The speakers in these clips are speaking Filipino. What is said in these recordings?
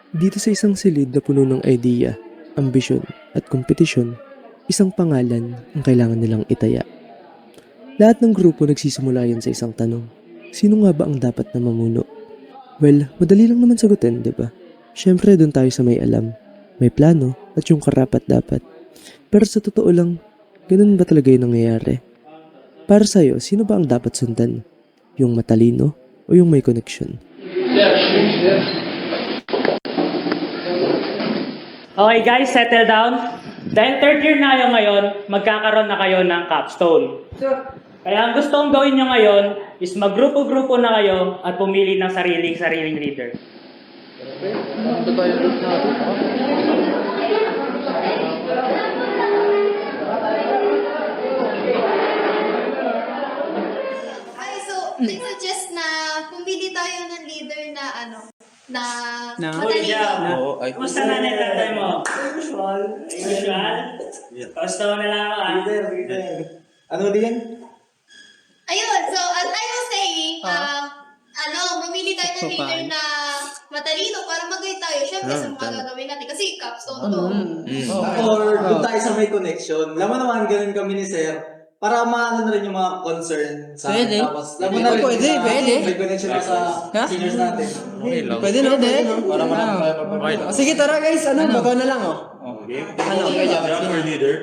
Dito sa isang silid na puno ng idea, ambisyon at kompetisyon, isang pangalan ang kailangan nilang itaya. Lahat ng grupo nagsisimula yan sa isang tanong. Sino nga ba ang dapat na mamuno? Well, madali lang naman sagutin, di ba? Siyempre, doon tayo sa may alam, may plano at yung karapat-dapat. Pero sa totoo lang, ganun ba talaga yung nangyayari? Para sa'yo, sino ba ang dapat sundan? Yung matalino o yung may connection? Okay guys, settle down. Dahil third year na kayo ngayon, magkakaroon na kayo ng capstone. Kaya ang gusto kong gawin nyo ngayon is maggrupo-grupo na kayo at pumili ng sariling leader. Ay, so, I suggest na pumili tayo ng leader na na matalino. Kumusta na tatay mo? Usual. Kamusta mo na lang ako Ano din? Ayun, so as I was saying, mamili tayo ng leader na matalino para mag-guide tayo. Siyempre, sa mga gagawin natin. Kasi capstone to. Or doon tayo sa may connection. Laman naman, ganun kami ni Sir. Para maano na rin yung mga concern sa akin. Pwede. Tapos, laman na rin Pwede. may connection pa sa seniors natin. Pwede no? Para manang tayo magpapakita. Sige, tara guys. Bagaw na lang Okay. leader.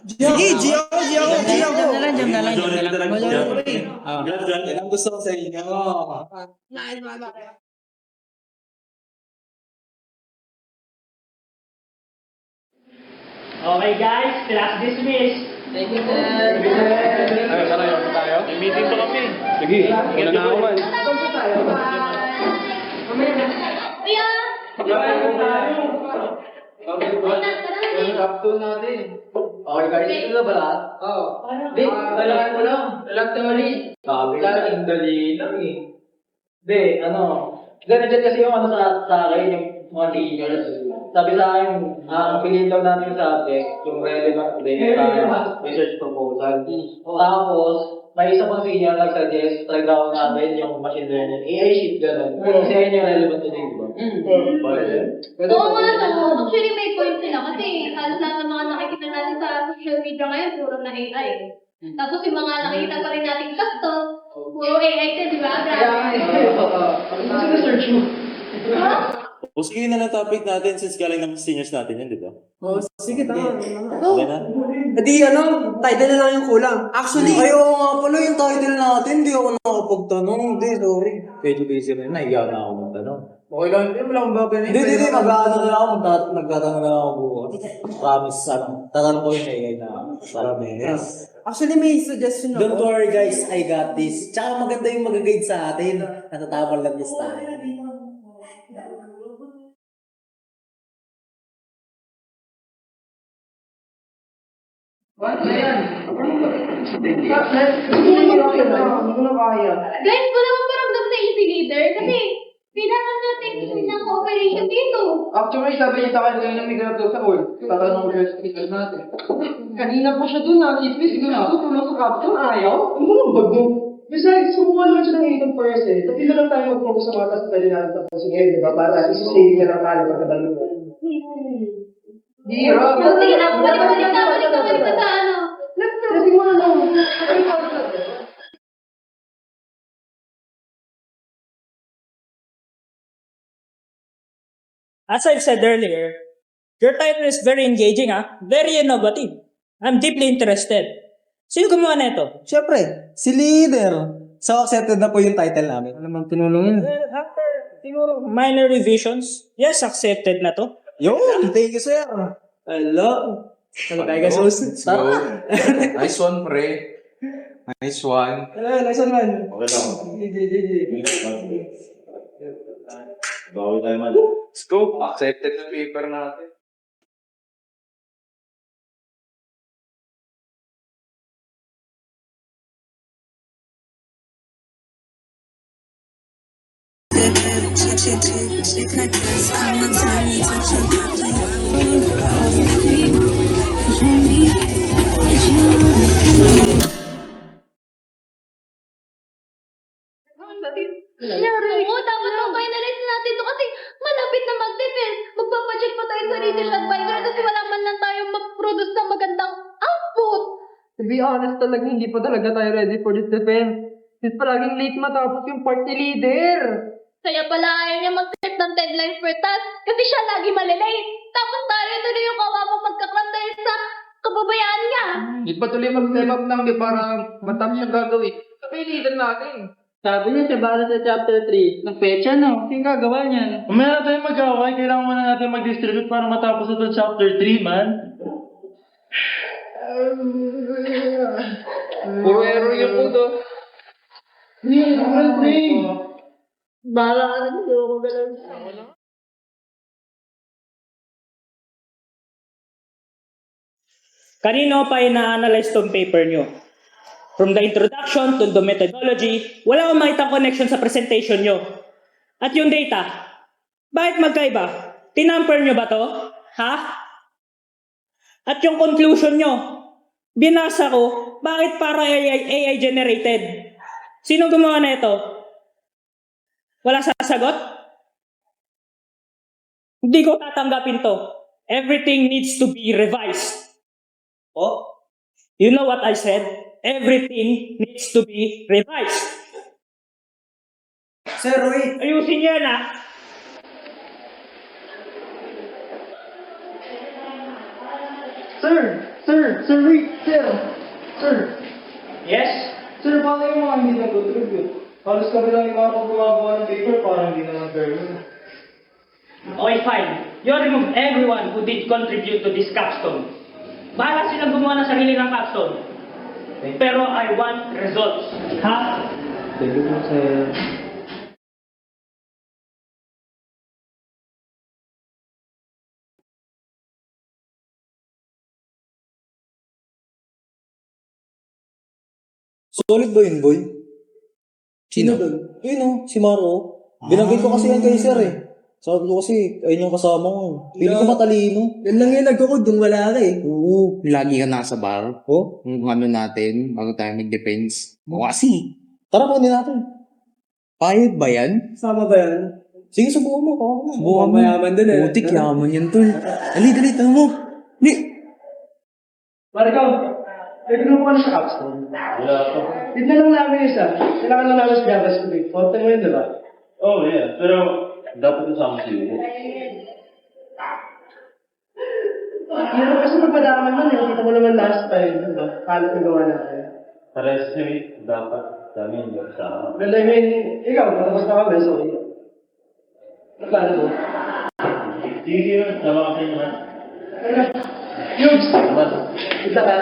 Sige, Gio. Yan Yan ang gusto ko sa inyo. Okay guys, class dismissed. Thank you, sir. May meeting pa kami. Sige, wala na ako man. Kuya! Capstone natin. Okay, guys. Ito ba lahat? Oo. Di, kailangan mo lang. Electory. Sabi ka, ang dali lang eh. Di, ganyan kasi yung sa akin, yung mga seniors. Sabi sa akin, ang piliin daw natin yung subject, yung relevant din sa research proposal. Tapos, may isa pang senior nag-suggest, try daw natin yung machine learning. AI sheet, gano'n. Kasi ayun yung relevant din, di ba? Oo nga no. Actually, may point sila. Kasi halos lahat ng mga nakikita natin sa social media ngayon, puro na AI. Tapos yung mga nakikita pa rin natin capstone, puro AI din, di ba? Ano search mo? O sige na lang topic natin since galing ng seniors natin yun, di ba? Oh, sige, tama. Okay na? Title na lang yung kulang. Actually, Ayaw nga pala yung title natin. Hindi ako nakapagtanong. Hindi, sorry. Medyo busy rin. Nahiya na ako magtanong. okay lang. Hindi mo lang babay Hindi. Mag-ano na ako. Magtatanong na ako bukas. Promise, tatanong ko yung AI na para meres. Actually, may suggestion ako. Don't worry guys, I got this. Tsaka maganda yung mag-guide sa atin. Natatawag lang this time. Ano yan? Guys, wala mong paramdam na easy leader kasi kailangan natin ng cooperation dito. Actually, sabi niya sa akin kanina may ganap daw sa all. Tatanong ko sa speakers natin. Kanina pa siya dun na. Isip siguro tutulong sa captain. Ayaw? Ano lang bag mo? Besides, kumuha naman siya ng 8%. Tapos na lang tayo mag-focus sa mga task pwede natin tapusin ngayon, di ba? Para isi-saving na lang tayo pagkabalo. Di, Rob. Sige na, balik ka sa Kasi mo na. As I've said earlier, your title is very engaging, very innovative. I'm deeply interested. Sino gumawa na ito? Siyempre, si leader. So, accepted na po yung title namin. Ano mang tinulong yun? After siguro minor revisions, yes, accepted na to. Yun, thank you sir. Hello. Ano tayo guys? Tara. Nice one, pre. Nice one. Hello, nice one man. Okay lang. Bawal tayo man. Let's go. Accepted na paper natin. Oo, dapat mag-finalize natin to kasi malapit na mag-dep be honest talaga, hindi pa talaga tayo ready for this defense. Since palaging late matapos yung party leader. Kaya pala ayaw niya mag-set ng deadline for task kasi siya lagi malilate. Tapos tayo tuloy yung kawawa magkakram dahil sa kababayaan niya. Hindi pa tuloy mag-step up ng di para matapos yung gagawin. Sabi leader natin. Sabi niya siya bala sa chapter 3. Ng pecha, no? Yung gagawa niyan. Umaya tayong mag-away, kailangan muna natin mag-distribute para matapos ito chapter 3, man. Puro error yung puto. Bala ka na dito ako galaw. Kanino pa ina-analyze tong paper nyo? From the introduction to the methodology, wala akong makitang connection sa presentation nyo. At yung data, bakit magkaiba? Tinamper nyo ba to? Ha? At yung conclusion nyo, binasa ko, bakit para AI generated? Sino gumawa na ito? Wala sasagot? Hindi ko tatanggapin to. Everything needs to be revised. Oh, you know what I said? Everything needs to be revised. Sir, wait. Ayusin niya na. Sir, wait, sir. Yes? Sir, paano yung mga hindi nag-contribute? Halos kami lang yung mga gumagawa ng paper, parang hindi naman fair yun. Okay, fine. You remove everyone who did contribute to this capstone. Bahala silang gumawa ng sarili ng capstone. Pero I want results. Ha? Thank you, sir. Solid ba yun, boy? Sino doon? Yun o, si Maro. Binanggit ko kasi yan kay sir eh. Sabi ko kasi, ayun yung kasama ko. Pili ko matalino. Yan lang yung nagkukod nung wala ka eh. Oo, lagi ka nasa bar. Oh, Yung ano natin, bago tayo mag-defense. O kasi, tara kunin natin. payag ba yan? Sama ba yan? Sige, subukan mo. Subukan mayaman dun eh. Putik, yaman yan tol. Dali, tanong mo. Dali. Marco, pwede mo pa na sa capstone. Wala ako. Tignan lang namin isa. Kailangan lang namin sa JavaScript. Konti mo yun, di ba? Oh, yeah. Pero, dapat kasama si Hugo. Yun kasi magpadaaman nun eh. Kita mo naman last time, di ba? Kalat yung gawa natin. Sa resume, dapat dami yung kasama. Well, I mean, ikaw, matapos na kami, so plano mo? Sige, sama ka sa inyo, man. Yugs! Salamat. Kita ka.